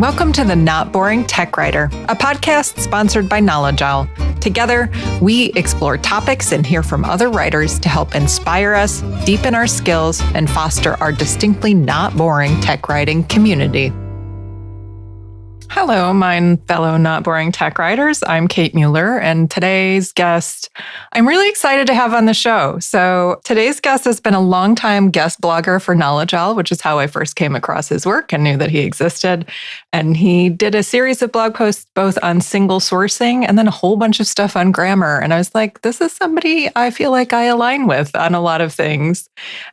Welcome to the Not Boring Tech Writer, a podcast sponsored by Knowledge Owl. Together, we explore topics and hear from other writers to help inspire us, deepen our skills, and foster our distinctly not boring tech writing community. Hello, my fellow not boring tech writers. I'm Kate Mueller, and today's guest, I'm really excited to have on the show. So today's guest has been a longtime guest blogger for Knowledge Owl, which is how I first came across his work and knew that he existed. And he did a series of blog posts both on single sourcing and then a whole bunch of stuff on grammar. And I was like, this is somebody I feel like I align with on a lot of things.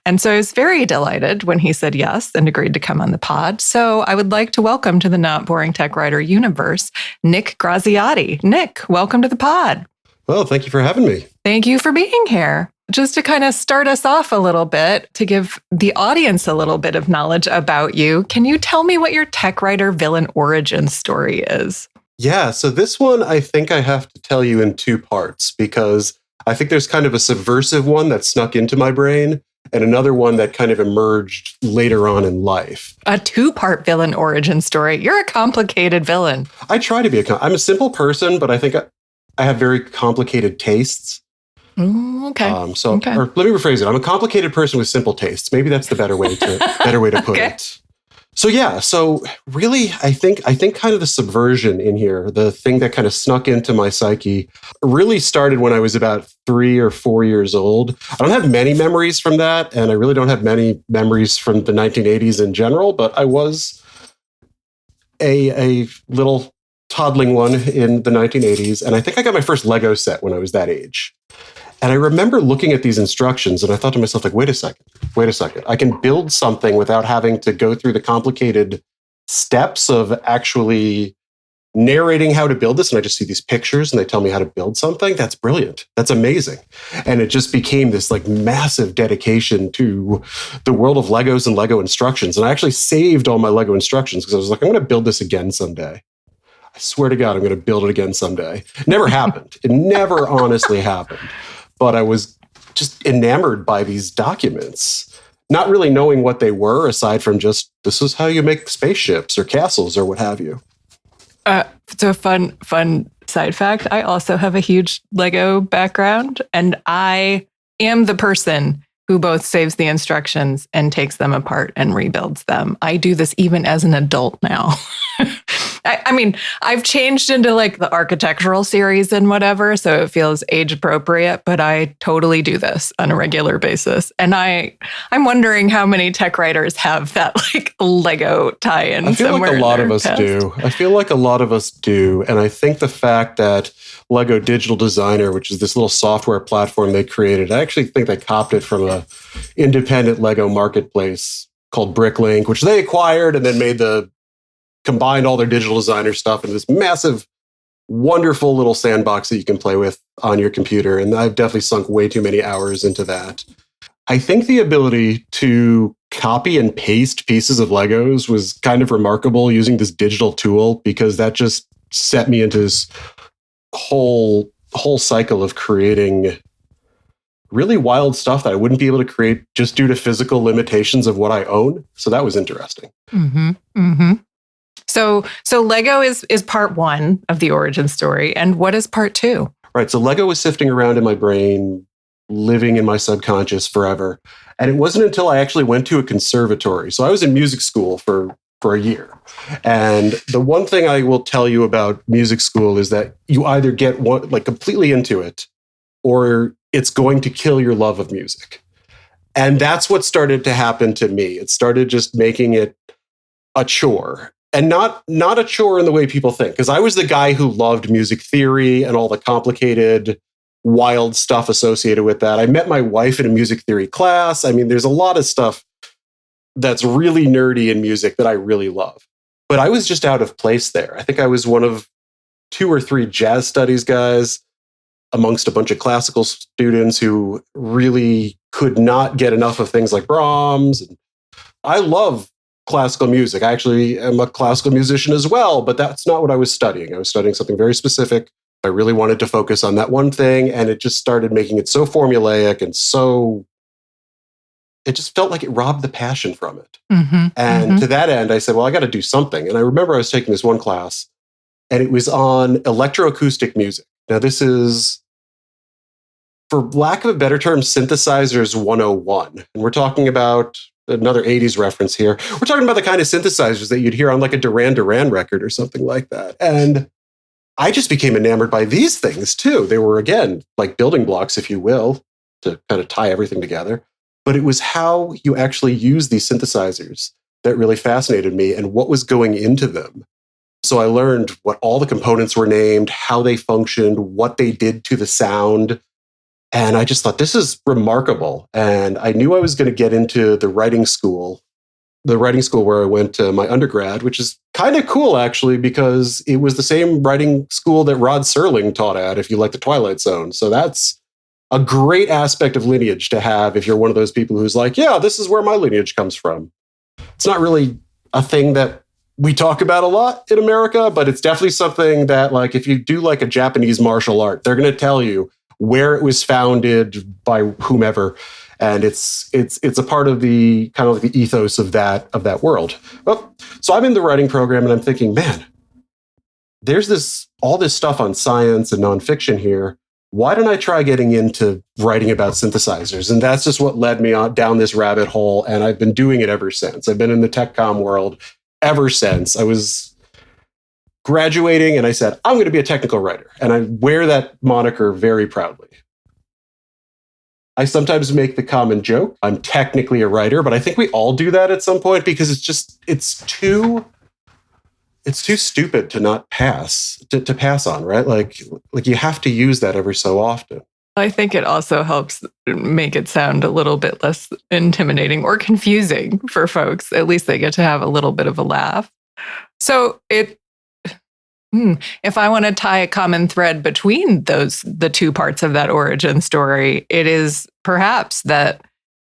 And so I was very delighted when he said yes and agreed to come on the pod. So I would like to welcome to the Not Boring Tech Writer universe, Nick Graziade. Nick, welcome to the pod. Well, thank you for having me. Thank you for being here. Just to kind of start us off a little bit, to give the audience a little bit of knowledge about you, can you tell me what your tech writer villain origin story is? Yeah, so this one I think I have to tell you in two parts because I think there's kind of a subversive one that snuck into my brain and another one that kind of emerged later on in life. A two-part villain origin story. You're a complicated villain. I try to be I'm a simple person, but I think I have very complicated tastes. Okay. Or let me rephrase it. I'm a complicated person with simple tastes. Maybe that's the better way to put it. So really, I think kind of the subversion in here, the thing that kind of snuck into my psyche, really started when I was about 3 or 4 years old. I don't have many memories from that, and I really don't have many memories from the 1980s in general, but I was a little toddling one in the 1980s, and I think I got my first Lego set when I was that age. And I remember looking at these instructions and I thought to myself, like, wait a second. I can build something without having to go through the complicated steps of actually narrating how to build this. And I just see these pictures and they tell me how to build something. That's brilliant. That's amazing. And it just became this like massive dedication to the world of Legos and Lego instructions. And I actually saved all my Lego instructions because I was like, I'm going to build this again someday. I swear to God, I'm going to build it again someday. Never happened. It never honestly happened. But I was just enamored by these documents, not really knowing what they were, aside from just, this is how you make spaceships or castles or what have you. So fun side fact, I also have a huge Lego background, and I am the person who both saves the instructions and takes them apart and rebuilds them. I do this even as an adult now. I mean, I've changed into like the architectural series and whatever, so it feels age appropriate, but I totally do this on a regular basis. And I'm wondering how many tech writers have that like Lego tie-in. I feel like a lot of us do. And I think the fact that Lego Digital Designer, which is this little software platform they created, I actually think they copied it from a independent Lego marketplace called Bricklink, which they acquired and then combined all their digital designer stuff into this massive, wonderful little sandbox that you can play with on your computer. And I've definitely sunk way too many hours into that. I think the ability to copy and paste pieces of Legos was kind of remarkable using this digital tool, because that just set me into this whole cycle of creating really wild stuff that I wouldn't be able to create just due to physical limitations of what I own. So that was interesting. Mm-hmm. Mm-hmm. So Lego is part one of the origin story. And what is part two? Right. So Lego was sifting around in my brain, living in my subconscious forever. And it wasn't until I actually went to a conservatory. So I was in music school for a year. And the one thing I will tell you about music school is that you either get completely into it, or it's going to kill your love of music. And that's what started to happen to me. It started just making it a chore. And not a chore in the way people think, because I was the guy who loved music theory and all the complicated, wild stuff associated with that. I met my wife in a music theory class. I mean, there's a lot of stuff that's really nerdy in music that I really love. But I was just out of place there. I think I was one of 2 or 3 jazz studies guys amongst a bunch of classical students who really could not get enough of things like Brahms. And I love classical music. I actually am a classical musician as well, but that's not what I was studying. I was studying something very specific. I really wanted to focus on that one thing, and it just started making it so formulaic and so it just felt like it robbed the passion from it. Mm-hmm. And to that end, I said, well, I got to do something. And I remember I was taking this one class, and it was on electroacoustic music. Now, this is, for lack of a better term, synthesizers 101. And we're talking about another 80s reference here. We're talking about the kind of synthesizers that you'd hear on like a Duran Duran record or something like that. And I just became enamored by these things too. They were, again, like building blocks, if you will, to kind of tie everything together. But it was how you actually use these synthesizers that really fascinated me and what was going into them. So I learned what all the components were named, how they functioned, what they did to the sound. And I just thought, this is remarkable. And I knew I was going to get into the writing school where I went to my undergrad, which is kind of cool, actually, because it was the same writing school that Rod Serling taught at, if you like the Twilight Zone. So that's a great aspect of lineage to have if you're one of those people who's like, yeah, this is where my lineage comes from. It's not really a thing that we talk about a lot in America, but it's definitely something that, like, if you do like a Japanese martial art, they're going to tell you where it was founded by whomever. And it's a part of the kind of like the ethos of that world. Well, so I'm in the writing program and I'm thinking, man, there's all this stuff on science and nonfiction here. Why don't I try getting into writing about synthesizers? And that's just what led me on down this rabbit hole. And I've been doing it ever since. I've been in the tech comm world ever since. I was graduating and I said, I'm going to be a technical writer. And I wear that moniker very proudly. I sometimes make the common joke, I'm technically a writer, but I think we all do that at some point because it's too stupid to not pass, to pass on, right? Like you have to use that every so often. I think it also helps make it sound a little bit less intimidating or confusing for folks. At least they get to have a little bit of a laugh. So if I want to tie a common thread between the two parts of that origin story, it is perhaps that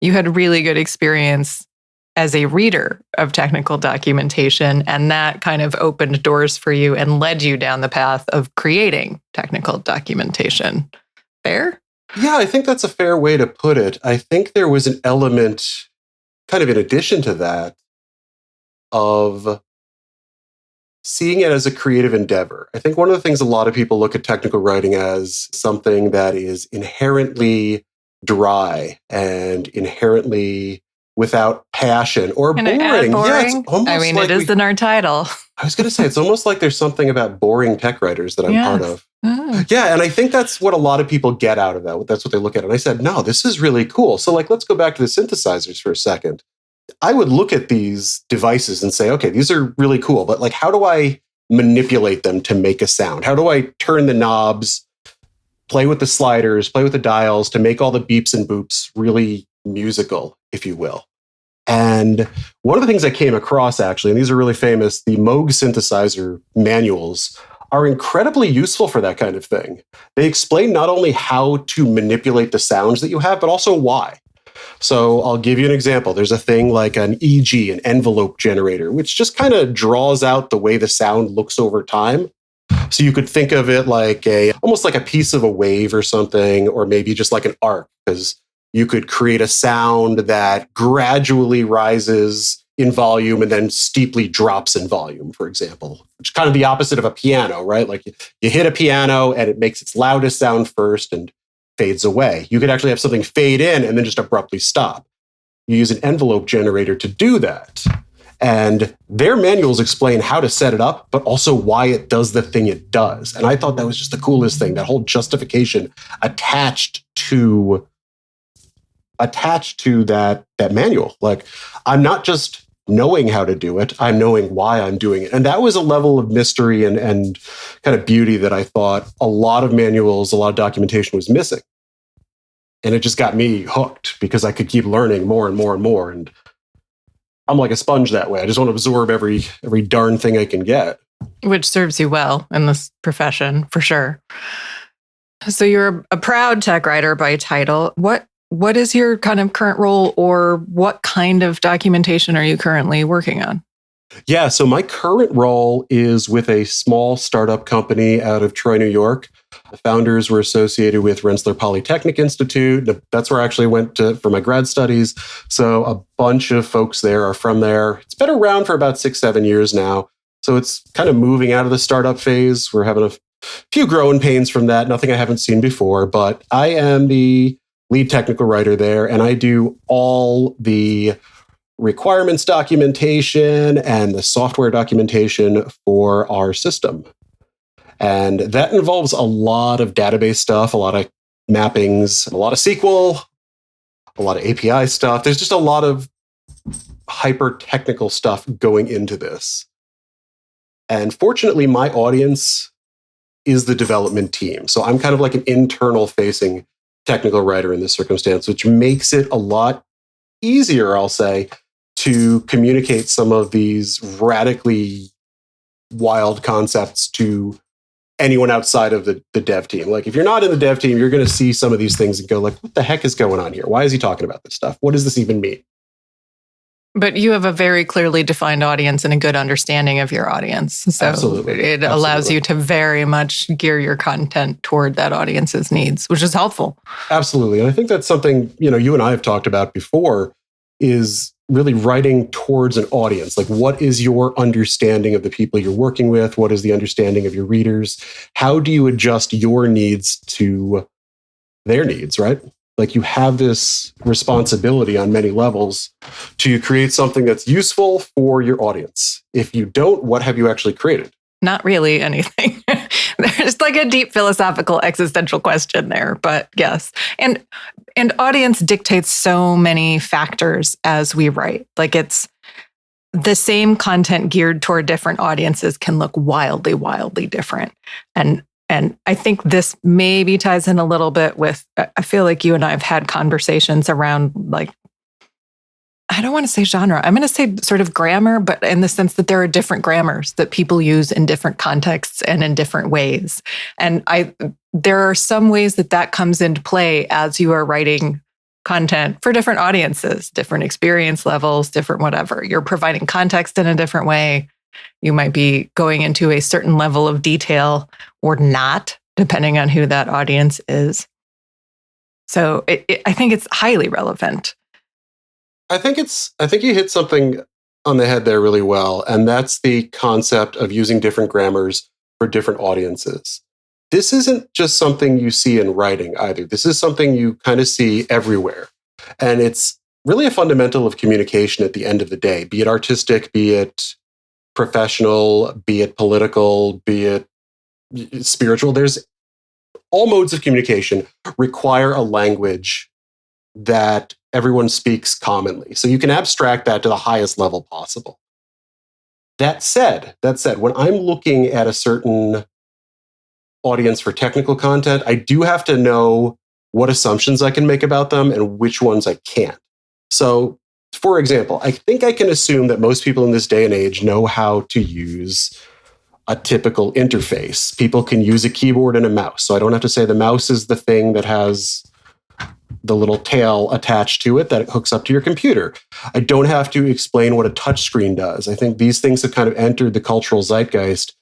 you had a really good experience as a reader of technical documentation, and that kind of opened doors for you and led you down the path of creating technical documentation. Fair? Yeah, I think that's a fair way to put it. I think there was an element, kind of in addition to that, of seeing it as a creative endeavor. I think one of the things a lot of people look at technical writing as something that is inherently dry and inherently without passion or boring. Yeah, it's almost it is in our title. I was going to say, it's almost like there's something about boring tech writers that I'm part of. Yeah, and I think that's what a lot of people get out of that. That's what they look at. And I said, no, this is really cool. So let's go back to the synthesizers for a second. I would look at these devices and say, okay, these are really cool, but how do I manipulate them to make a sound? How do I turn the knobs, play with the sliders, play with the dials to make all the beeps and boops really musical, if you will? And one of the things I came across, actually, and these are really famous, the Moog synthesizer manuals are incredibly useful for that kind of thing. They explain not only how to manipulate the sounds that you have, but also why. So I'll give you an example. There's a thing like an EG, an envelope generator, which just kind of draws out the way the sound looks over time. So you could think of it like almost like a piece of a wave or something, or maybe just like an arc, because you could create a sound that gradually rises in volume and then steeply drops in volume, for example, which is kind of the opposite of a piano, right? Like you hit a piano and it makes its loudest sound first and fades away. You could actually have something fade in and then just abruptly stop. You use an envelope generator to do that. And their manuals explain how to set it up, but also why it does the thing it does. And I thought that was just the coolest thing, that whole justification attached to that manual. Like, I'm not just knowing how to do it, I'm knowing why I'm doing it. And that was a level of mystery and kind of beauty that I thought a lot of manuals, a lot of documentation was missing. And it just got me hooked because I could keep learning more and more and more. And I'm like a sponge that way. I just want to absorb every darn thing I can get. Which serves you well in this profession, for sure. So you're a proud tech writer by title. What is your kind of current role, or what kind of documentation are you currently working on? Yeah, so my current role is with a small startup company out of Troy, New York. The founders were associated with Rensselaer Polytechnic Institute. That's where I actually went for my grad studies. So a bunch of folks there are from there. It's been around for about 6-7 years now. So it's kind of moving out of the startup phase. We're having a few growing pains from that. Nothing I haven't seen before, but I am the lead technical writer there, and I do all the requirements documentation and the software documentation for our system. And that involves a lot of database stuff, a lot of mappings, a lot of SQL, a lot of API stuff. There's just a lot of hyper technical stuff going into this. And fortunately, my audience is the development team. So I'm kind of like an internal facing technical writer in this circumstance, which makes it a lot easier, I'll say, to communicate some of these radically wild concepts to anyone outside of the dev team. Like if you're not in the dev team, you're going to see some of these things and go like, what the heck is going on here? Why is he talking about this stuff? What does this even mean? But you have a very clearly defined audience and a good understanding of your audience. So Absolutely. It allows you to very much gear your content toward that audience's needs, which is helpful. Absolutely. And I think that's something, you and I have talked about before, is really writing towards an audience. Like, what is your understanding of the people you're working with? What is the understanding of your readers? How do you adjust your needs to their needs, right? Like, you have this responsibility on many levels to create something that's useful for your audience. If you don't, what have you actually created? Not really anything. There's like a deep philosophical existential question there, but yes. And audience dictates so many factors as we write. Like, it's the same content geared toward different audiences can look wildly, wildly different. And I think this maybe ties in a little bit with, I feel like you and I have had conversations around, like, I don't want to say genre. I'm going to say sort of grammar, but in the sense that there are different grammars that people use in different contexts and in different ways. And there are some ways that comes into play as you are writing content for different audiences, different experience levels, different whatever. You're providing context in a different way. You might be going into a certain level of detail or not, depending on who that audience is. So I think it's highly relevant. I think you hit something on the head there really well, and that's the concept of using different grammars for different audiences. This isn't just something you see in writing either. This is something you kind of see everywhere. And it's really a fundamental of communication at the end of the day, be it artistic, be it professional, be it political, be it spiritual. There's all modes of communication require a language that everyone speaks commonly. So you can abstract that to the highest level possible. That said, when I'm looking at a certain audience for technical content, I do have to know what assumptions I can make about them and which ones I can't. So, for example, I think I can assume that most people in this day and age know how to use a typical interface. People can use a keyboard and a mouse. So I don't have to say the mouse is the thing that has the little tail attached to it that hooks up to your computer. I don't have to explain what a touchscreen does. I think these things have kind of entered the cultural zeitgeist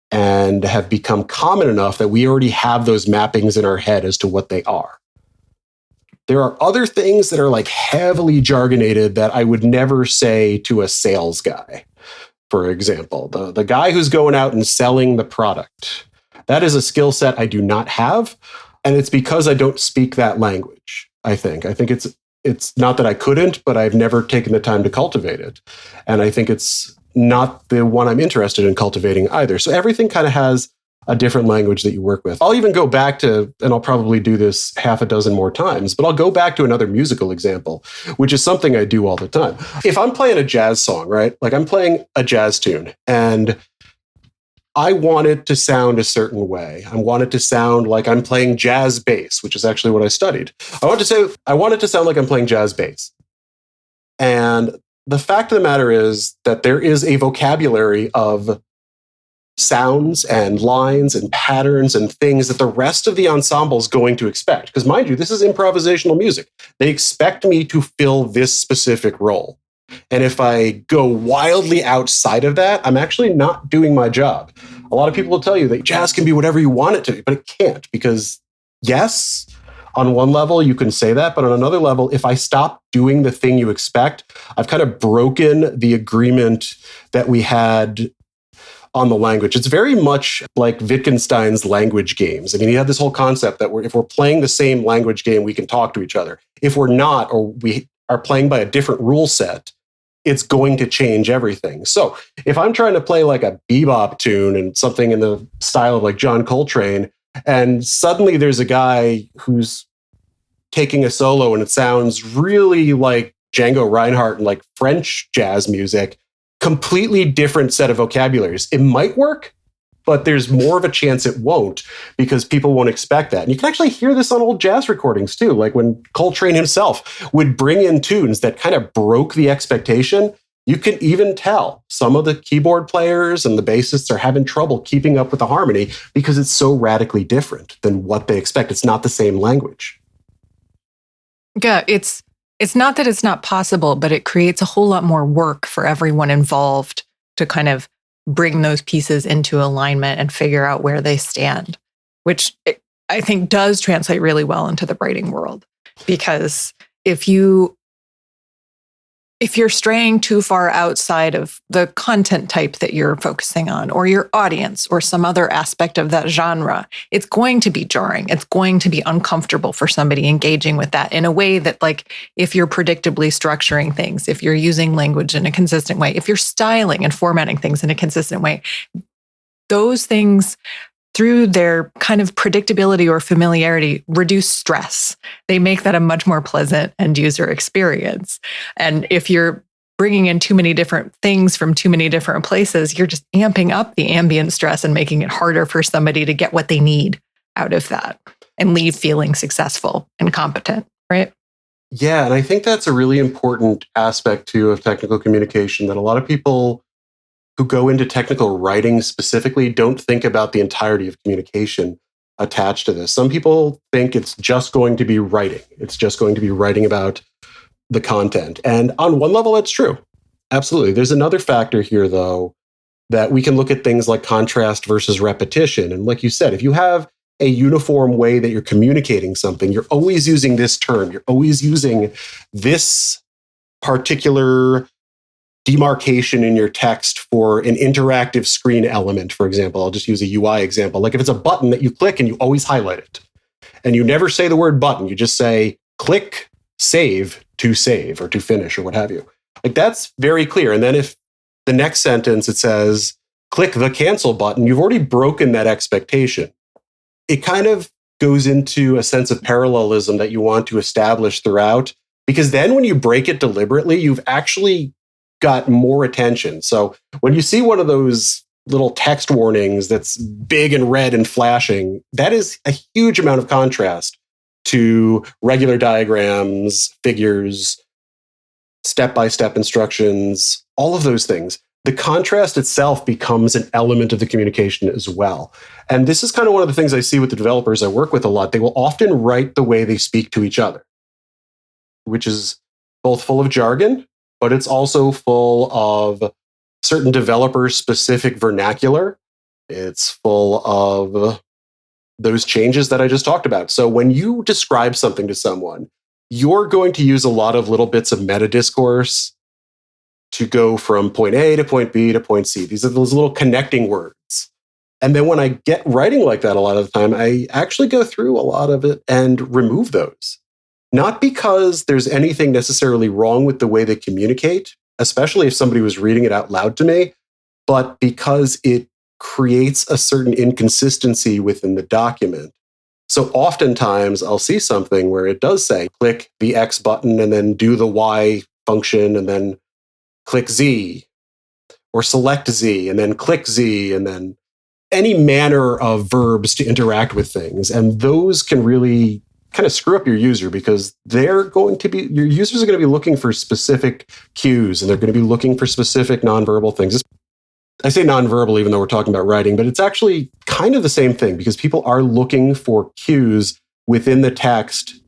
and have become common enough that we already have those mappings in our head as to what they are. There are other things that are like heavily jargonated that I would never say to a sales guy. For example, the guy who's going out and selling the product. That is a skill set I do not have. And it's because I don't speak that language, I think. I think it's not that I couldn't, but I've never taken the time to cultivate it. And I think it's not the one I'm interested in cultivating either. So everything kind of has a different language that you work with. I'll even go back to, and I'll probably do this half a dozen more times, but I'll go back to another musical example, which is something I do all the time. If I'm playing a jazz song, right? Like I'm playing a jazz tune and I want it to sound a certain way. I want it to sound like I'm playing jazz bass, which is actually what I studied. I want it to sound like I'm playing jazz bass. And the fact of the matter is that there is a vocabulary of sounds and lines and patterns and things that the rest of the ensemble is going to expect. Because mind you, this is improvisational music. They expect me to fill this specific role. And if I go wildly outside of that, I'm actually not doing my job. A lot of people will tell you that jazz can be whatever you want it to be, but it can't, because yes, on one level you can say that, but on another level, if I stop doing the thing you expect, I've kind of broken the agreement that we had on the language. It's very much like Wittgenstein's language games. I mean, he had this whole concept that if we're playing the same language game, we can talk to each other. If we're not, or we are playing by a different rule set, it's going to change everything. So if I'm trying to play like a bebop tune and something in the style of like John Coltrane, and suddenly there's a guy who's taking a solo and it sounds really like Django Reinhardt and like French jazz music, completely different set of vocabularies. It might work, but there's more of a chance it won't, because people won't expect that. And you can actually hear this on old jazz recordings too, like when Coltrane himself would bring in tunes that kind of broke the expectation. You can even tell some of the keyboard players and the bassists are having trouble keeping up with the harmony because it's so radically different than what they expect. It's not the same language. Yeah, it's not that it's not possible, but it creates a whole lot more work for everyone involved to kind of bring those pieces into alignment and figure out where they stand, which I think does translate really well into the writing world. Because if you're straying too far outside of the content type that you're focusing on, or your audience, or some other aspect of that genre, it's going to be jarring. It's going to be uncomfortable for somebody engaging with that in a way that, like, if you're predictably structuring things, if you're using language in a consistent way, if you're styling and formatting things in a consistent way, those things, through their kind of predictability or familiarity, reduce stress. They make that a much more pleasant end user experience. And if you're bringing in too many different things from too many different places, you're just amping up the ambient stress and making it harder for somebody to get what they need out of that and leave feeling successful and competent, right? Yeah, and I think that's a really important aspect too of technical communication, that a lot of people who go into technical writing specifically don't think about the entirety of communication attached to this. Some people think it's just going to be writing. It's just going to be writing about the content. And on one level, that's true. Absolutely. There's another factor here, though, that we can look at things like contrast versus repetition. And like you said, if you have a uniform way that you're communicating something, you're always using this term, you're always using this particular demarcation in your text for an interactive screen element, for example. I'll just use a UI example. Like if it's a button that you click and you always highlight it, and you never say the word button, you just say click save or to finish or what have you. Like that's very clear. And then if the next sentence it says click the cancel button, you've already broken that expectation. It kind of goes into a sense of parallelism that you want to establish throughout, because then when you break it deliberately, you've actually got more attention. So when you see one of those little text warnings that's big and red and flashing, that is a huge amount of contrast to regular diagrams, figures, step-by-step instructions, all of those things. The contrast itself becomes an element of the communication as well. And this is kind of one of the things I see with the developers I work with a lot. They will often write the way they speak to each other, which is both full of jargon, but it's also full of certain developer-specific vernacular. It's full of those changes that I just talked about. So when you describe something to someone, you're going to use a lot of little bits of meta discourse to go from point A to point B to point C. These are those little connecting words. And then when I get writing like that a lot of the time, I actually go through a lot of it and remove those. Not because there's anything necessarily wrong with the way they communicate, especially if somebody was reading it out loud to me, but because it creates a certain inconsistency within the document. So oftentimes I'll see something where it does say, click the X button and then do the Y function and then click Z, or select Z and then click Z, and then any manner of verbs to interact with things. And those can really kind of screw up your user, because your users are going to be looking for specific cues, and they're going to be looking for specific nonverbal things. I say nonverbal even though we're talking about writing, but it's actually kind of the same thing, because people are looking for cues within the text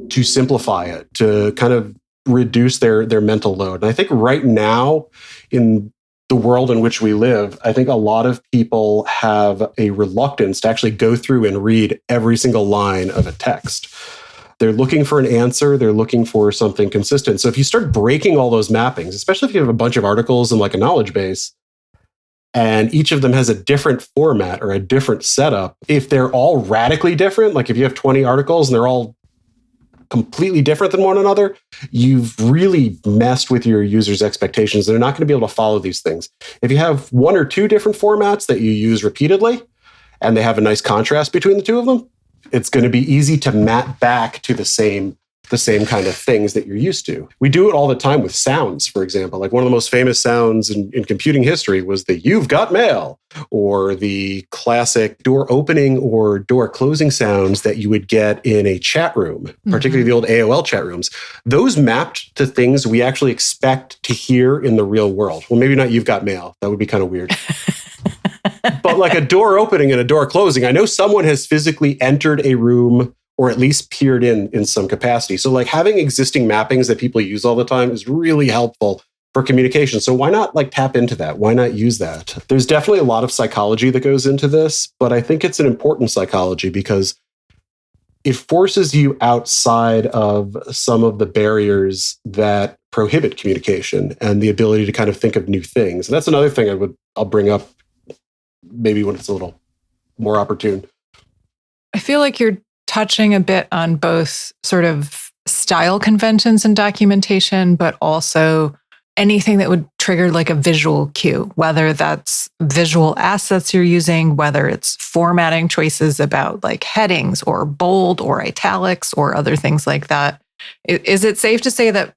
to simplify it, to kind of reduce their mental load. And I think right now in the world in which we live, I think a lot of people have a reluctance to actually go through and read every single line of a text. They're looking for an answer. They're looking for something consistent. So if you start breaking all those mappings, especially if you have a bunch of articles and like a knowledge base, and each of them has a different format or a different setup, if they're all radically different, like if you have 20 articles and they're all completely different than one another, you've really messed with your users' expectations. They're not going to be able to follow these things. If you have one or two different formats that you use repeatedly, and they have a nice contrast between the two of them, it's going to be easy to map back to the same kind of things that you're used to. We do it all the time with sounds, for example. Like one of the most famous sounds in computing history was the "you've got mail," or the classic door opening or door closing sounds that you would get in a chat room, particularly the old AOL chat rooms. Those mapped to things we actually expect to hear in the real world. Well, maybe not "you've got mail." That would be kind of weird. But like a door opening and a door closing, I know someone has physically entered a room or at least peered in some capacity. So like having existing mappings that people use all the time is really helpful for communication. So why not like tap into that? Why not use that? There's definitely a lot of psychology that goes into this, but I think it's an important psychology because it forces you outside of some of the barriers that prohibit communication and the ability to kind of think of new things. And that's another thing I'll bring up maybe when it's a little more opportune. I feel like you're touching a bit on both sort of style conventions in documentation, but also anything that would trigger like a visual cue, whether that's visual assets you're using, whether it's formatting choices about like headings or bold or italics or other things like that. Is it safe to say that,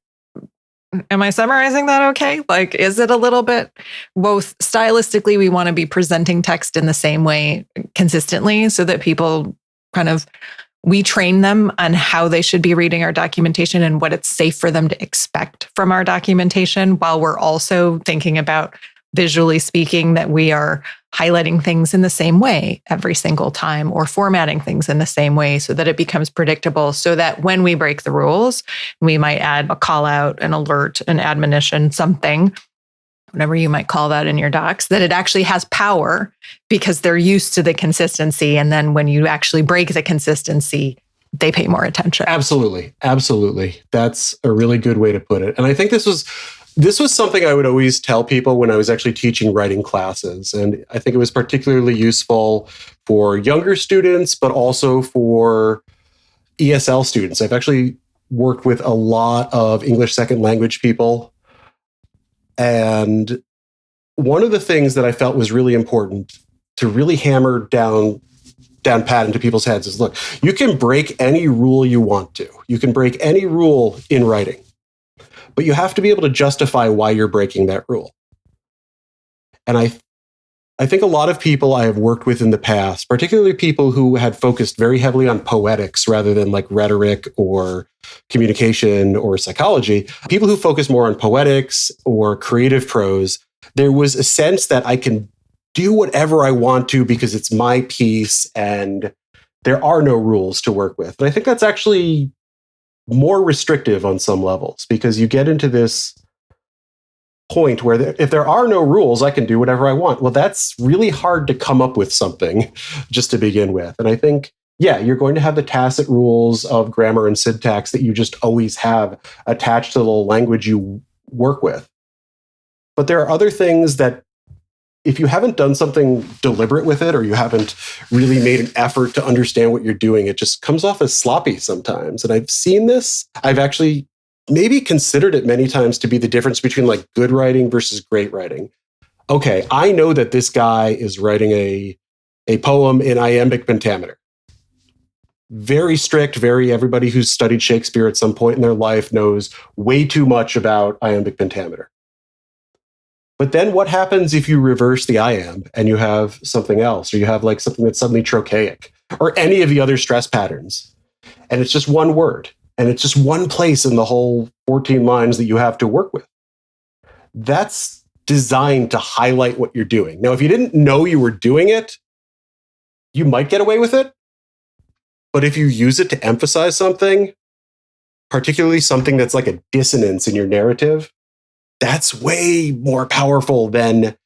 am I summarizing that okay? Like, is it a little bit both stylistically, we want to be presenting text in the same way consistently so that people kind of, we train them on how they should be reading our documentation and what it's safe for them to expect from our documentation, while we're also thinking about, visually speaking, that we are highlighting things in the same way every single time or formatting things in the same way so that it becomes predictable, so that when we break the rules, we might add a call out, an alert, an admonition, something, whatever you might call that in your docs, that it actually has power because they're used to the consistency. And then when you actually break the consistency, they pay more attention. Absolutely. Absolutely. That's a really good way to put it. And I think this was something I would always tell people when I was actually teaching writing classes. And I think it was particularly useful for younger students, but also for ESL students. I've actually worked with a lot of English second language people. And one of the things that I felt was really important to really hammer down pat into people's heads is, look, you can break any rule you want to. You can break any rule in writing, but you have to be able to justify why you're breaking that rule. And I think a lot of people I have worked with in the past, particularly people who had focused very heavily on poetics rather than like rhetoric or communication or psychology, people who focus more on poetics or creative prose, there was a sense that I can do whatever I want to because it's my piece and there are no rules to work with. And I think that's actually more restrictive on some levels because you get into this point where if there are no rules, I can do whatever I want. Well, that's really hard to come up with something just to begin with. And I think, yeah, you're going to have the tacit rules of grammar and syntax that you just always have attached to the language you work with. But there are other things that if you haven't done something deliberate with it or you haven't really made an effort to understand what you're doing, it just comes off as sloppy sometimes. And I've seen this. I've actually maybe considered it many times to be the difference between like good writing versus great writing. Okay, I know that this guy is writing a poem in iambic pentameter. Very strict, everybody who's studied Shakespeare at some point in their life knows way too much about iambic pentameter. But then what happens if you reverse the iamb and you have something else, or you have like something that's suddenly trochaic, or any of the other stress patterns, and it's just one word, and it's just one place in the whole 14 lines that you have to work with? That's designed to highlight what you're doing. Now, if you didn't know you were doing it, you might get away with it. But if you use it to emphasize something, particularly something that's like a dissonance in your narrative, that's way more powerful than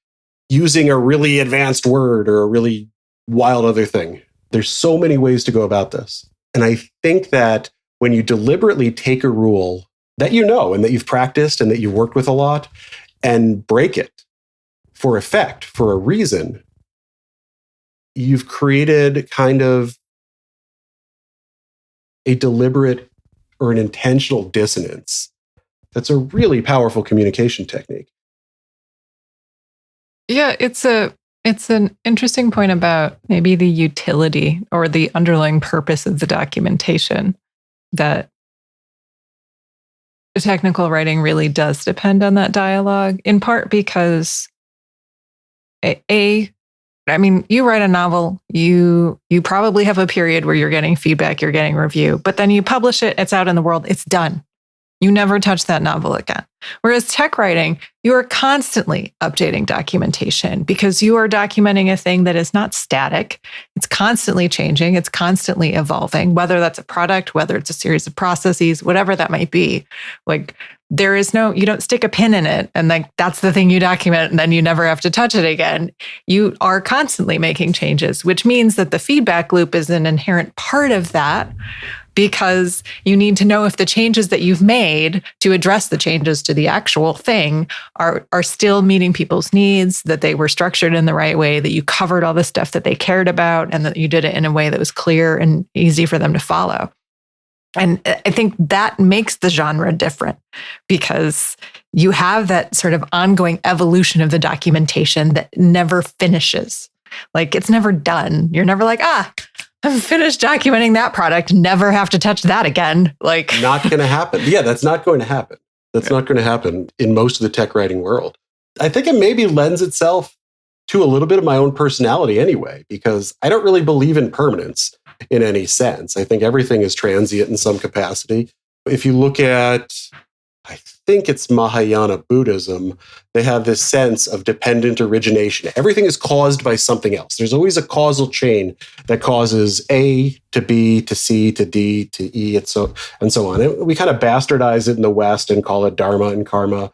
using a really advanced word or a really wild other thing. There's so many ways to go about this. And I think that when you deliberately take a rule that you know and that you've practiced and that you've worked with a lot and break it for effect, for a reason, you've created kind of a deliberate or an intentional dissonance. That's a really powerful communication technique. Yeah, it's an interesting point about maybe the utility or the underlying purpose of the documentation, that technical writing really does depend on that dialogue, in part because you write a novel, you probably have a period where you're getting feedback, you're getting review, but then you publish it, it's out in the world, it's done. You never touch that novel again. Whereas tech writing, you are constantly updating documentation because you are documenting a thing that is not static. It's constantly changing. It's constantly evolving, whether that's a product, whether it's a series of processes, whatever that might be. Like you don't stick a pin in it and like that's the thing you document and then you never have to touch it again. You are constantly making changes, which means that the feedback loop is an inherent part of that, because you need to know if the changes that you've made to address the changes to the actual thing are still meeting people's needs, that they were structured in the right way, that you covered all the stuff that they cared about, and that you did it in a way that was clear and easy for them to follow. And I think that makes the genre different, because you have that sort of ongoing evolution of the documentation that never finishes. Like it's never done. You're never like, I'm finished documenting that product, never have to touch that again. Like not going to happen. Yeah, that's not going to happen. That's not going to happen in most of the tech writing world. I think it maybe lends itself to a little bit of my own personality anyway, because I don't really believe in permanence in any sense. I think everything is transient in some capacity. If you look at, I think it's Mahayana Buddhism, they have this sense of dependent origination. Everything is caused by something else. There's always a causal chain that causes A to B to C to D to E and so on. And we kind of bastardize it in the West and call it dharma and karma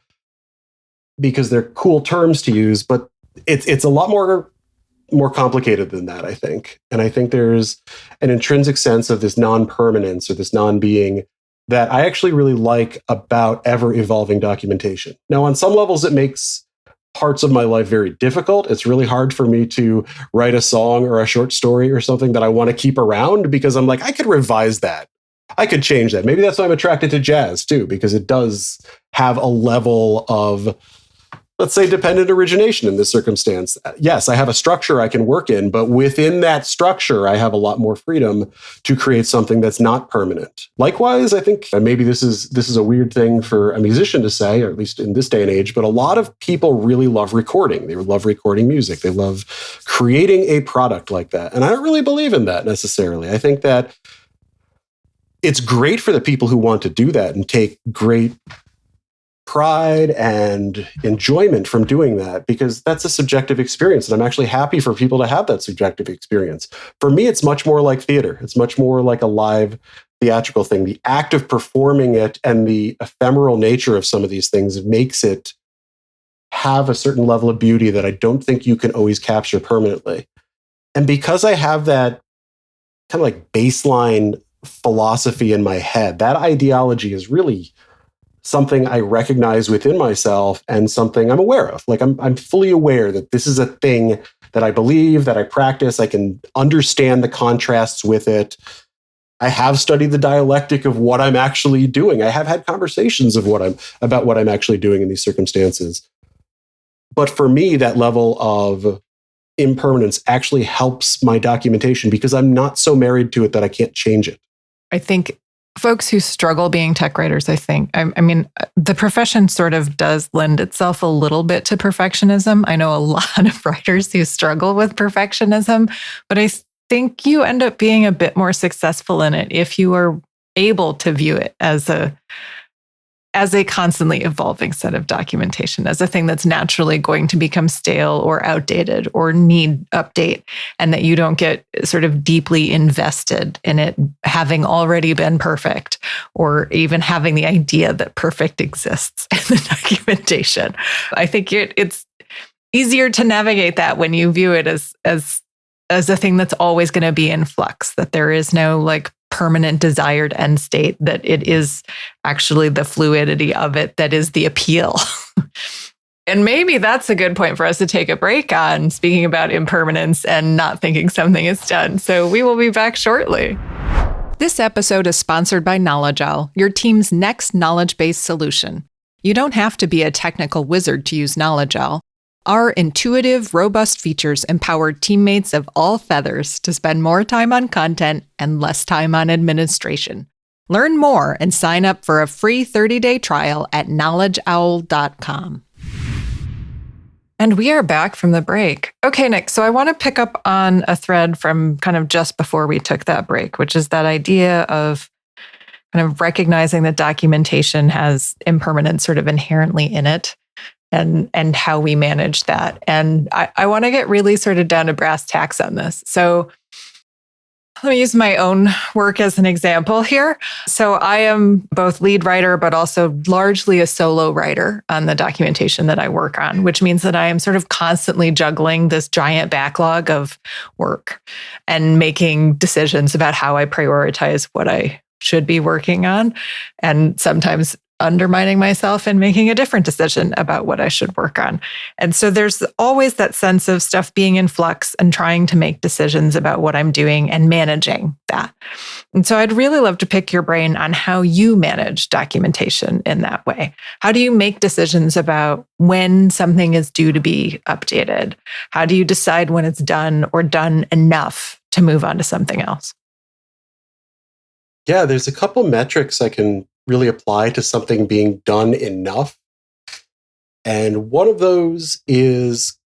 because they're cool terms to use, but it's a lot more complicated than that, I think. And I think there's an intrinsic sense of this non-permanence or this non-being that I actually really like about ever-evolving documentation. Now, on some levels, it makes parts of my life very difficult. It's really hard for me to write a song or a short story or something that I want to keep around because I'm like, I could revise that. I could change that. Maybe that's why I'm attracted to jazz, too, because it does have a level of, let's say, dependent origination in this circumstance. Yes, I have a structure I can work in, but within that structure, I have a lot more freedom to create something that's not permanent. Likewise, I think, and maybe this is a weird thing for a musician to say, or at least in this day and age, but a lot of people really love recording. They love recording music. They love creating a product like that. And I don't really believe in that necessarily. I think that it's great for the people who want to do that and take great pride and enjoyment from doing that, because that's a subjective experience. And I'm actually happy for people to have that subjective experience. For me, it's much more like theater. It's much more like a live theatrical thing. The act of performing it and the ephemeral nature of some of these things makes it have a certain level of beauty that I don't think you can always capture permanently. And because I have that kind of like baseline philosophy in my head, that ideology is really something I recognize within myself and something I'm aware of. Like I'm fully aware that this is a thing that I believe, that I practice. I can understand the contrasts with it. I have studied the dialectic of what I'm actually doing. I have had conversations about what I'm actually doing in these circumstances. But for me, that level of impermanence actually helps my documentation because I'm not so married to it that I can't change it. I think folks who struggle being tech writers, I mean, the profession sort of does lend itself a little bit to perfectionism. I know a lot of writers who struggle with perfectionism, but I think you end up being a bit more successful in it if you are able to view it as as a constantly evolving set of documentation, as a thing that's naturally going to become stale or outdated or need update, and that you don't get sort of deeply invested in it having already been perfect, or even having the idea that perfect exists in the documentation. I think it's easier to navigate that when you view it as a thing that's always going to be in flux, that there is no like permanent desired end state, that it is actually the fluidity of it that is the appeal. And maybe that's a good point for us to take a break on, speaking about impermanence and not thinking something is done. So we will be back shortly. This episode is sponsored by KnowledgeOwl, your team's next knowledge-based solution. You don't have to be a technical wizard to use KnowledgeOwl. Our intuitive, robust features empower teammates of all feathers to spend more time on content and less time on administration. Learn more and sign up for a free 30-day trial at knowledgeowl.com. And we are back from the break. Okay, Nick, so I want to pick up on a thread from kind of just before we took that break, which is that idea of kind of recognizing that documentation has impermanence sort of inherently in it. And how we manage that. And I want to get really sort of down to brass tacks on this. So let me use my own work as an example here. So I am both lead writer, but also largely a solo writer on the documentation that I work on, which means that I am sort of constantly juggling this giant backlog of work and making decisions about how I prioritize what I should be working on. And sometimes undermining myself and making a different decision about what I should work on. And so there's always that sense of stuff being in flux and trying to make decisions about what I'm doing and managing that. And so I'd really love to pick your brain on how you manage documentation in that way. How do you make decisions about when something is due to be updated? How do you decide when it's done or done enough to move on to something else? Yeah, there's a couple metrics I can really apply to something being done enough. And one of those is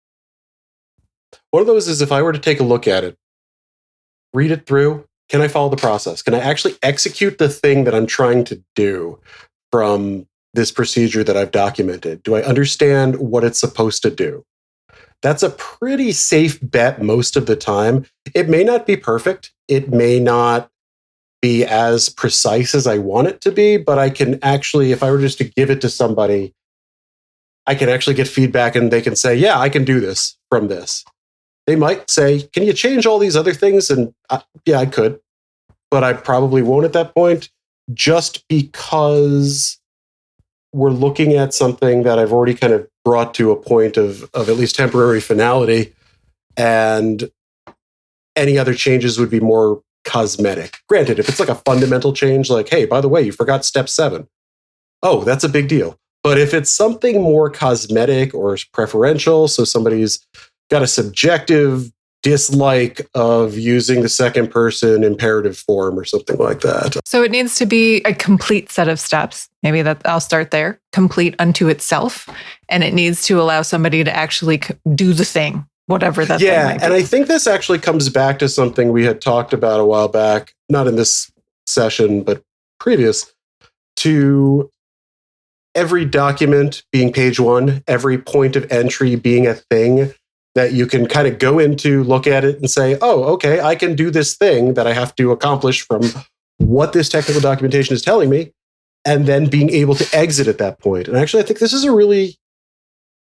if I were to take a look at it, read it through, can I follow the process? Can I actually execute the thing that I'm trying to do from this procedure that I've documented? Do I understand what it's supposed to do? That's a pretty safe bet most of the time. It may not be perfect. It may not be as precise as I want it to be, but I can actually, if I were just to give it to somebody, I can actually get feedback and they can say, yeah, I can do this from this. They might say, can you change all these other things? And yeah, I could, but I probably won't at that point, just because we're looking at something that I've already kind of brought to a point of at least temporary finality, and any other changes would be more cosmetic. Granted, if it's like a fundamental change, like, hey, by the way, you forgot step 7. Oh, that's a big deal. But if it's something more cosmetic or preferential, so somebody's got a subjective dislike of using the second person imperative form or something like that. So it needs to be a complete set of steps. Maybe I'll start there, complete unto itself. And it needs to allow somebody to actually do the thing, whatever that thing might be. And I think this actually comes back to something we had talked about a while back, not in this session, but previous, to every document being page 1, every point of entry being a thing that you can kind of go into, look at it and say, oh, okay, I can do this thing that I have to accomplish from what this technical documentation is telling me, and then being able to exit at that point. And actually, I think this is a really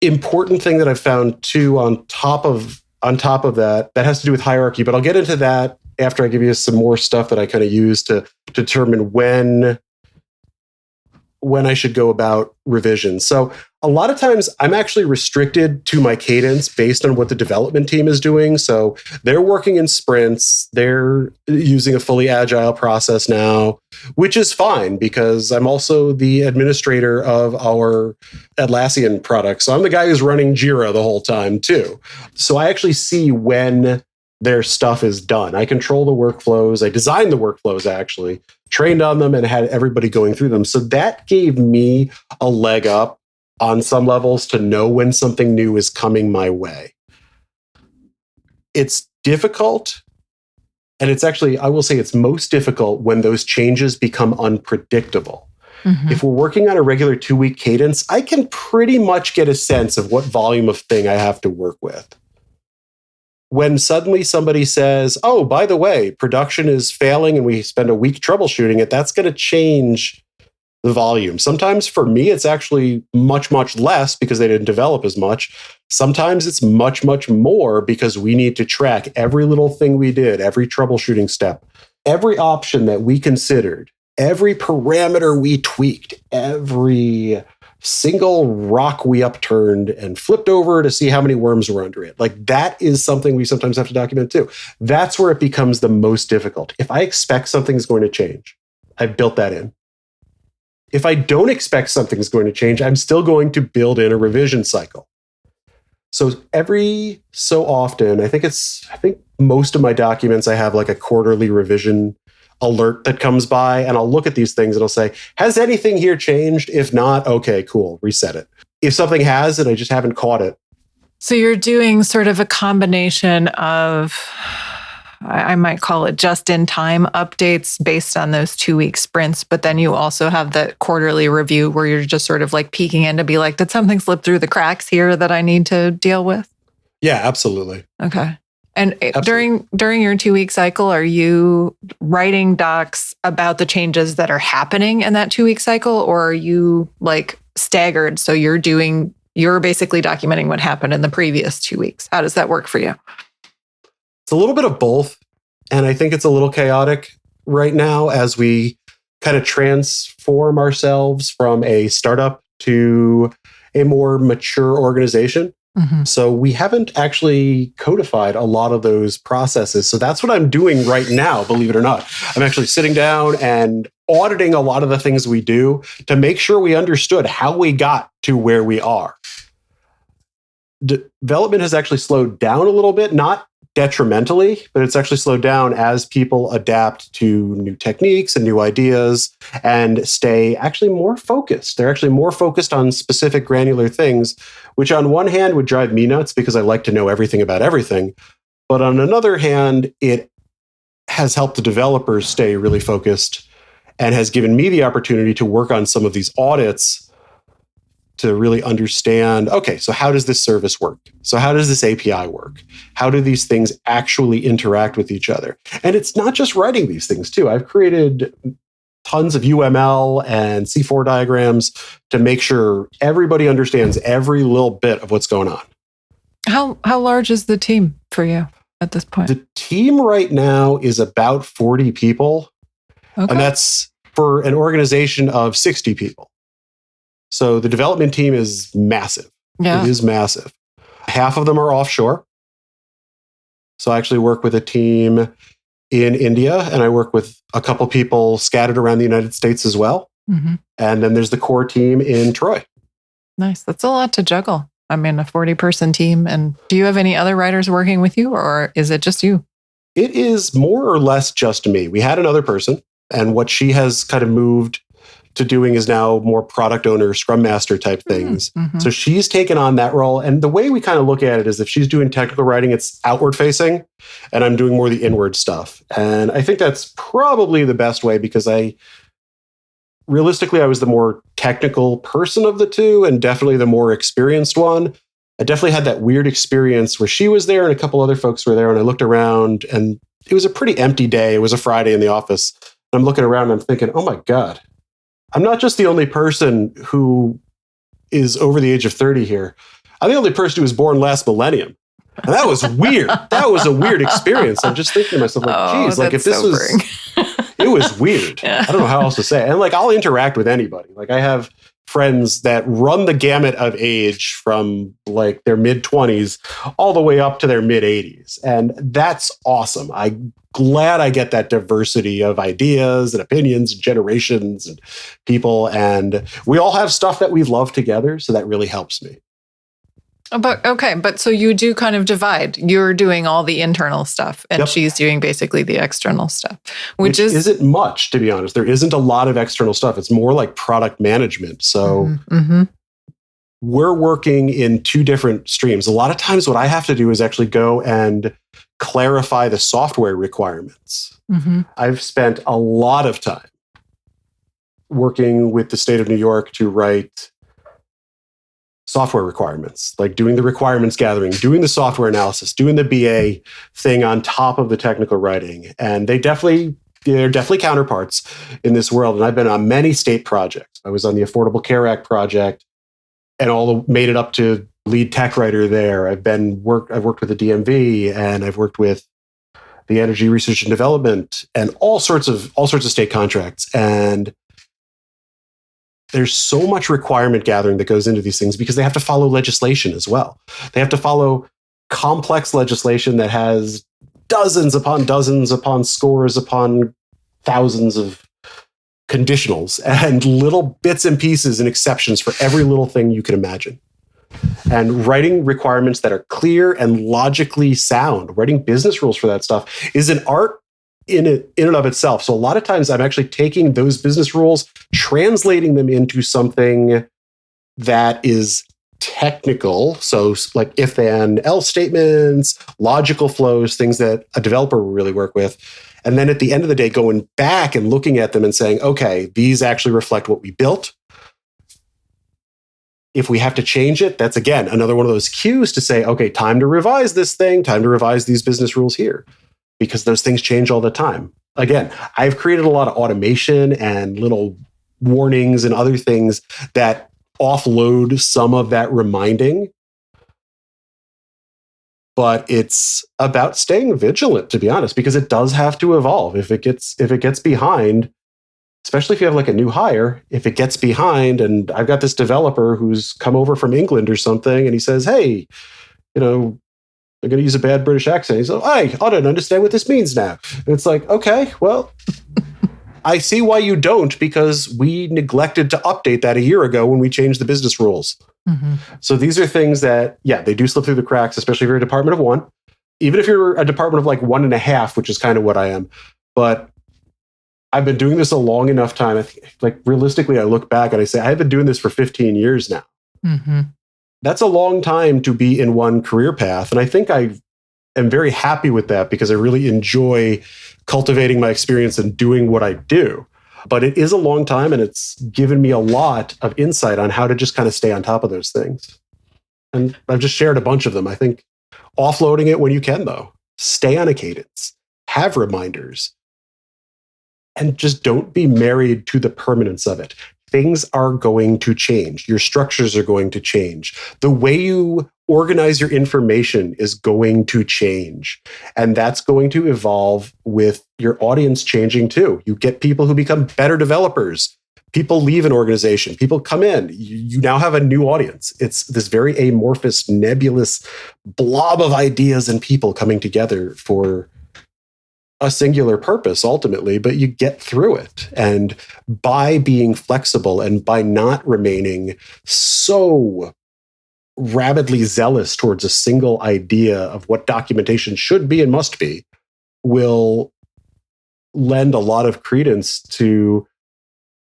important thing that I've found too on top of that has to do with hierarchy, but I'll get into that after I give you some more stuff that I kind of use to determine when I should go about revision. So a lot of times I'm actually restricted to my cadence based on what the development team is doing. So they're working in sprints. They're using a fully agile process now, which is fine because I'm also the administrator of our Atlassian product. So I'm the guy who's running Jira the whole time too. So I actually see when their stuff is done. I control the workflows. I design the workflows, actually, trained on them and had everybody going through them. So that gave me a leg up on some levels to know when something new is coming my way. It's difficult. And it's actually, I will say it's most difficult when those changes become unpredictable. If we're working on a regular 2-week cadence, I can pretty much get a sense of what volume of thing I have to work with. When suddenly somebody says, oh, by the way, production is failing and we spend a week troubleshooting it, that's going to change the volume. Sometimes for me, it's actually much, much less because they didn't develop as much. Sometimes it's much, much more because we need to track every little thing we did, every troubleshooting step, every option that we considered, every parameter we tweaked, every single rock we upturned and flipped over to see how many worms were under it. Like that is something we sometimes have to document too. That's where it becomes the most difficult. If I expect something's going to change, I've built that in. If I don't expect something's going to change, I'm still going to build in a revision cycle. So every so often, I think most of my documents, I have like a quarterly revision alert that comes by, and I'll look at these things and I'll say, has anything here changed? If not, okay, cool, reset it. If something has and I just haven't caught it. So you're doing sort of a combination of, I might call it just-in-time updates based on those 2-week sprints, but then you also have that quarterly review where you're just sort of like peeking in to be like, did something slip through the cracks here that I need to deal with? Yeah, absolutely. Okay. And Absolutely. during your 2-week cycle, are you writing docs about the changes that are happening in that 2-week cycle, or are you like staggered? So you're basically documenting what happened in the previous 2 weeks. How does that work for you? It's a little bit of both. And I think it's a little chaotic right now as we kind of transform ourselves from a startup to a more mature organization. So we haven't actually codified a lot of those processes. So that's what I'm doing right now, believe it or not. I'm actually sitting down and auditing a lot of the things we do to make sure we understood how we got to where we are. Development has actually slowed down a little bit, not detrimentally, but it's actually slowed down as people adapt to new techniques and new ideas and stay actually more focused. They're actually more focused on specific granular things, which on one hand would drive me nuts because I like to know everything about everything. But on another hand, it has helped the developers stay really focused and has given me the opportunity to work on some of these audits to really understand, okay, so how does this service work? So how does this API work? How do these things actually interact with each other? And it's not just writing these things too. I've created tons of UML and C4 diagrams to make sure everybody understands every little bit of what's going on. How large is the team for you at this point? The team right now is about 40 people. Okay. And that's for an organization of 60 people. So the development team is massive. Yeah. It is massive. Half of them are offshore. So I actually work with a team in India, and I work with a couple people scattered around the United States as well. And then there's the core team in Troy. Nice. That's a lot to juggle. I mean, a 40-person team. And do you have any other writers working with you, or is it just you? It is more or less just me. We had another person, and what she has kind of moved to doing is now more product owner, scrum master type things. So she's taken on that role. And the way we kind of look at it is if she's doing technical writing, it's outward facing, and I'm doing more the inward stuff. And I think that's probably the best way because realistically, I was the more technical person of the two and definitely the more experienced one. I definitely had that weird experience where she was there and a couple other folks were there, and I looked around and it was a pretty empty day. It was a Friday in the office. And I'm looking around and I'm thinking, oh my God, I'm not just the only person who is over the age of 30 here. I'm the only person who was born last millennium. And that was weird. That was a weird experience. I'm just thinking to myself, like, geez, like if this sobering. it was weird. Yeah. I don't know how else to say it. And like, I'll interact with anybody. Like I have friends that run the gamut of age from like their mid 20s all the way up to their mid 80s. And that's awesome. I'm glad I get that diversity of ideas and opinions and generations and people. And we all have stuff that we love together. So that really helps me. But so you do kind of divide. You're doing all the internal stuff and she's doing basically the external stuff, which isn't much, to be honest. There isn't a lot of external stuff. It's more like product management. So we're working in two different streams. A lot of times what I have to do is actually go and clarify the software requirements. I've spent a lot of time working with the state of New York to write software requirements, like doing the requirements gathering, doing the software analysis, doing the BA thing on top of the technical writing. And they're definitely counterparts in this world. And I've been on many state projects. I was on the Affordable Care Act project and made it up to lead tech writer there. I've worked with the DMV, and I've worked with the Energy Research and Development, and all sorts of state contracts. And there's so much requirement gathering that goes into these things because they have to follow legislation as well. They have to follow complex legislation that has dozens upon scores upon thousands of conditionals and little bits and pieces and exceptions for every little thing you can imagine. And writing requirements that are clear and logically sound, writing business rules for that stuff is an art in and of itself. So a lot of times I'm actually taking those business rules, translating them into something that is technical. So like if then else statements, logical flows, things that a developer will really work with. And then at the end of the day, going back and looking at them and saying, okay, these actually reflect what we built. If we have to change it, that's again, another one of those cues to say, okay, time to revise this thing, time to revise these business rules here, because those things change all the time. Again, I've created a lot of automation and little warnings and other things that offload some of that reminding. But it's about staying vigilant, to be honest, because it does have to evolve. If it gets behind, especially if you have like a new hire, if it gets behind, and I've got this developer who's come over from England or something, and he says, hey, I'm going to use a bad British accent. He says, I don't understand what this means now. And it's like, okay, well, I see why you don't, because we neglected to update that a year ago when we changed the business rules. Mm-hmm. So these are things that, they do slip through the cracks, especially if you're a department of one. Even if you're a department of like 1.5, which is kind of what I am. But I've been doing this a long enough time. I think, like realistically, I look back and I say, I've been doing this for 15 years now. Mm-hmm. That's a long time to be in one career path. And I think I am very happy with that because I really enjoy cultivating my experience and doing what I do. But it is a long time, and it's given me a lot of insight on how to just kind of stay on top of those things. And I've just shared a bunch of them. I think offloading it when you can, though. Stay on a cadence. Have reminders. And just don't be married to the permanence of it. Things are going to change. Your structures are going to change. The way you organize your information is going to change. And that's going to evolve with your audience changing too. You get people who become better developers. People leave an organization. People come in. You now have a new audience. It's this very amorphous, nebulous blob of ideas and people coming together for a singular purpose ultimately, but you get through it. And by being flexible and by not remaining so rabidly zealous towards a single idea of what documentation should be and must be, will lend a lot of credence to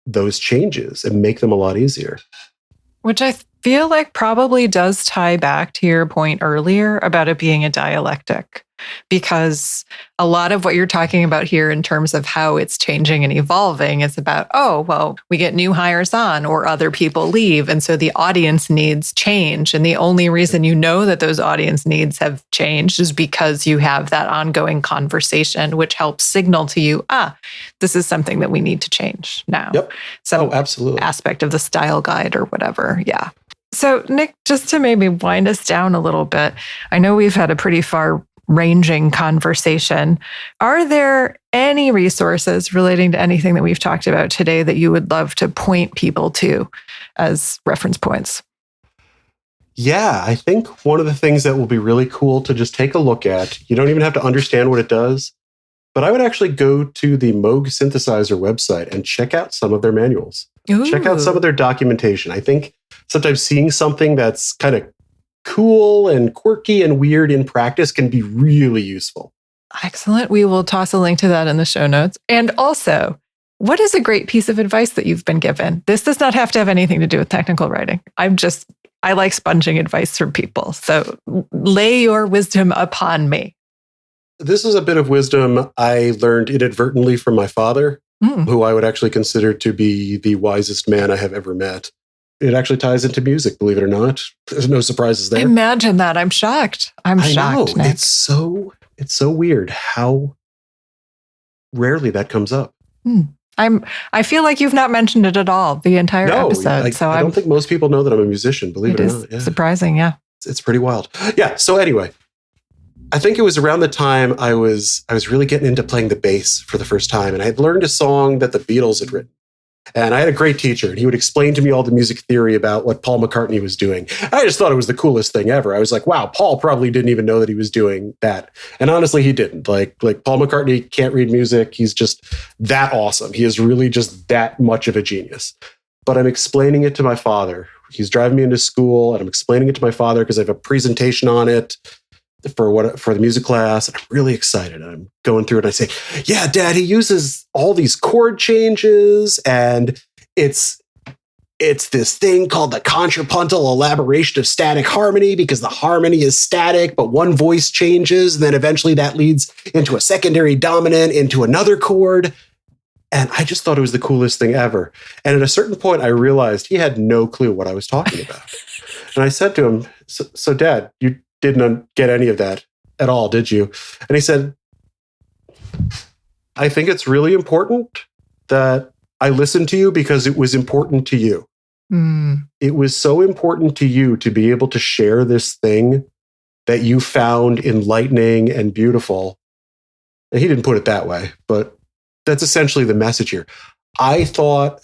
those changes and make them a lot easier. Which I feel like probably does tie back to your point earlier about it being a dialectic, because a lot of what you're talking about here in terms of how it's changing and evolving is about, we get new hires on or other people leave. And so the audience needs change. And the only reason you know that those audience needs have changed is because you have that ongoing conversation, which helps signal to you, this is something that we need to change now. Yep. So absolutely. Aspect of the style guide or whatever. Yeah. So Nick, just to maybe wind us down a little bit, I know we've had a pretty far-ranging conversation. Are there any resources relating to anything that we've talked about today that you would love to point people to as reference points? Yeah, I think one of the things that will be really cool to just take a look at, you don't even have to understand what it does, but I would actually go to the Moog synthesizer website and check out some of their manuals. Ooh. Check out some of their documentation. I think sometimes seeing something that's kind of cool and quirky and weird in practice can be really useful. Excellent. We will toss a link to that in the show notes. And also, what is a great piece of advice that you've been given? This does not have to have anything to do with technical writing. I like sponging advice from people. So lay your wisdom upon me. This is a bit of wisdom I learned inadvertently from my father. who I would actually consider to be the wisest man I have ever met. It actually ties into music, believe it or not. There's no surprises there. Imagine that. I'm shocked. I shocked, know. Nick. It's so weird how rarely that comes up. I feel like you've not mentioned it at all the entire episode. I don't think most people know that I'm a musician, believe it or not. Yeah. Surprising, yeah. It's pretty wild. Yeah, so anyway, I think it was around the time I was really getting into playing the bass for the first time, and I had learned a song that the Beatles had written. And I had a great teacher, and he would explain to me all the music theory about what Paul McCartney was doing. I just thought it was the coolest thing ever. I was like, wow, Paul probably didn't even know that he was doing that. And honestly, he didn't. Like Paul McCartney can't read music. He's just that awesome. He is really just that much of a genius. But I'm explaining it to my father. He's driving me into school, and I'm explaining it to my father because I have a presentation on it for the music class. And I'm really excited. And I'm going through it. And I say, yeah, Dad, he uses all these chord changes, and it's this thing called the contrapuntal elaboration of static harmony, because the harmony is static, but one voice changes. And then eventually that leads into a secondary dominant into another chord. And I just thought it was the coolest thing ever. And at a certain point, I realized he had no clue what I was talking about. And I said to him, so Dad, you didn't get any of that at all, did you? And he said, I think it's really important that I listened to you because it was important to you. It was so important to you to be able to share this thing that you found enlightening and beautiful. And he didn't put it that way, but that's essentially the message here. I thought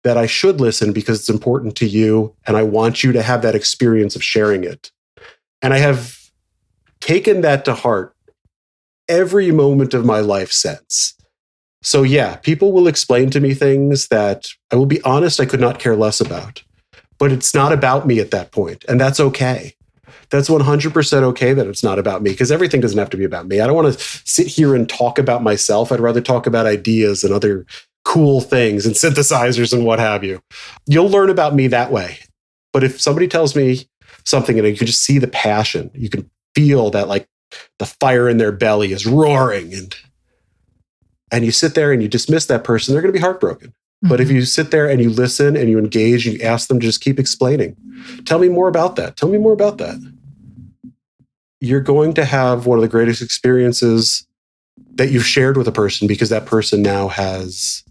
that I should listen because it's important to you, and I want you to have that experience of sharing it. And I have taken that to heart every moment of my life since. So yeah, people will explain to me things that, I will be honest, I could not care less about. But it's not about me at that point, and that's okay. That's 100% okay that it's not about me, because everything doesn't have to be about me. I don't want to sit here and talk about myself. I'd rather talk about ideas and other cool things and synthesizers and what have you. You'll learn about me that way. But if somebody tells me something and you can just see the passion, you can feel that, like, the fire in their belly is roaring, and you sit there and you dismiss that person, they're going to be heartbroken. Mm-hmm. But if you sit there and you listen and you engage and you ask them to just keep explaining, tell me more about that. Tell me more about that. You're going to have one of the greatest experiences that you've shared with a person, because that person now has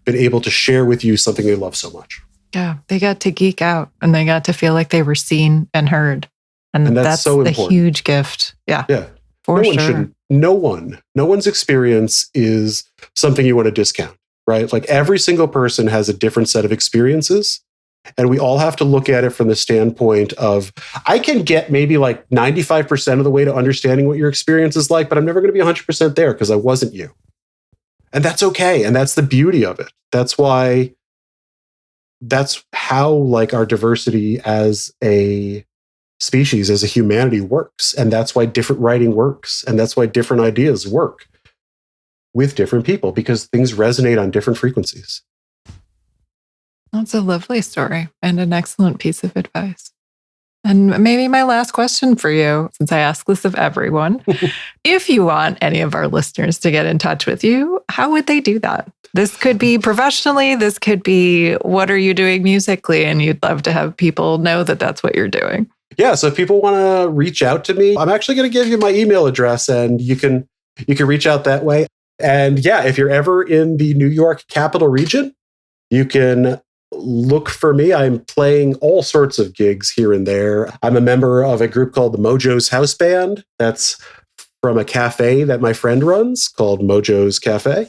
been able to share with you something they love so much. Yeah, they got to geek out and they got to feel like they were seen and heard. And that's so the important. Huge gift. Yeah. Yeah. For no sure. One shouldn't. No one's experience is something you want to discount, right? Like, every single person has a different set of experiences. And we all have to look at it from the standpoint of, I can get maybe like 95% of the way to understanding what your experience is like, but I'm never going to be 100% there because I wasn't you. And that's okay. And that's the beauty of it. That's how, like, our diversity as a species, as a humanity works. And that's why different writing works. And that's why different ideas work with different people, because things resonate on different frequencies. That's a lovely story and an excellent piece of advice. And maybe my last question for you, since I ask this of everyone, if you want any of our listeners to get in touch with you, how would they do that? This could be professionally, this could be, what are you doing musically? And you'd love to have people know that that's what you're doing. Yeah, so if people want to reach out to me, I'm actually going to give you my email address, and you can reach out that way. And yeah, if you're ever in the New York capital region, you can look for me. I'm playing all sorts of gigs here and there. I'm a member of a group called the Mojo's House Band. That's from a cafe that my friend runs called Mojo's Cafe.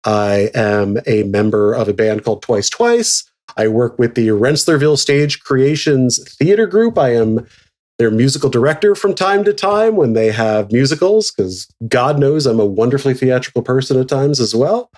I am a member of a band called Twice Twice. I work with the Rensselaerville Stage Creations Theater Group. I am their musical director from time to time when they have musicals, because God knows I'm a wonderfully theatrical person at times as well.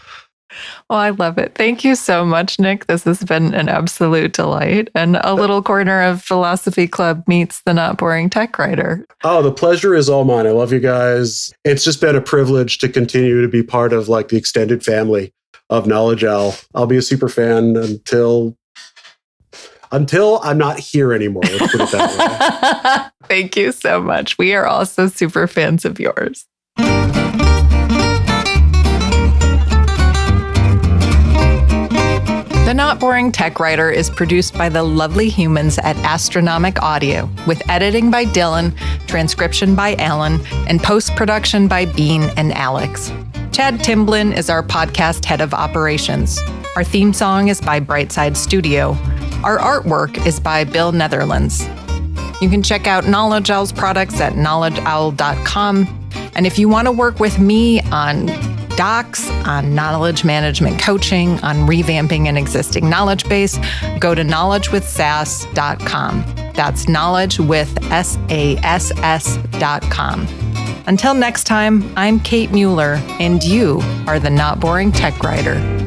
Well, I love it. Thank you so much, Nick. This has been an absolute delight, and a little corner of Philosophy Club meets the Not Boring Tech Writer. Oh, the pleasure is all mine. I love you guys. It's just been a privilege to continue to be part of, like, the extended family of Knowledge Owl. I'll be a super fan until I'm not here anymore. Let's put it that way. Thank you so much. We are also super fans of yours. The Not Boring Tech Writer is produced by the lovely humans at Astronomic Audio, with editing by Dylan, transcription by Alan, and post-production by Bean and Alex. Chad Timblin is our podcast head of operations. Our theme song is by Brightside Studio. Our artwork is by Bill Netherlands. You can check out Knowledge Owl's products at knowledgeowl.com. And if you want to work with me on docs, on knowledge management coaching, on revamping an existing knowledge base, go to knowledgewithsass.com. That's knowledgewithsass.com. Until next time, I'm Kate Mueller, and you are the Not Boring Tech Writer.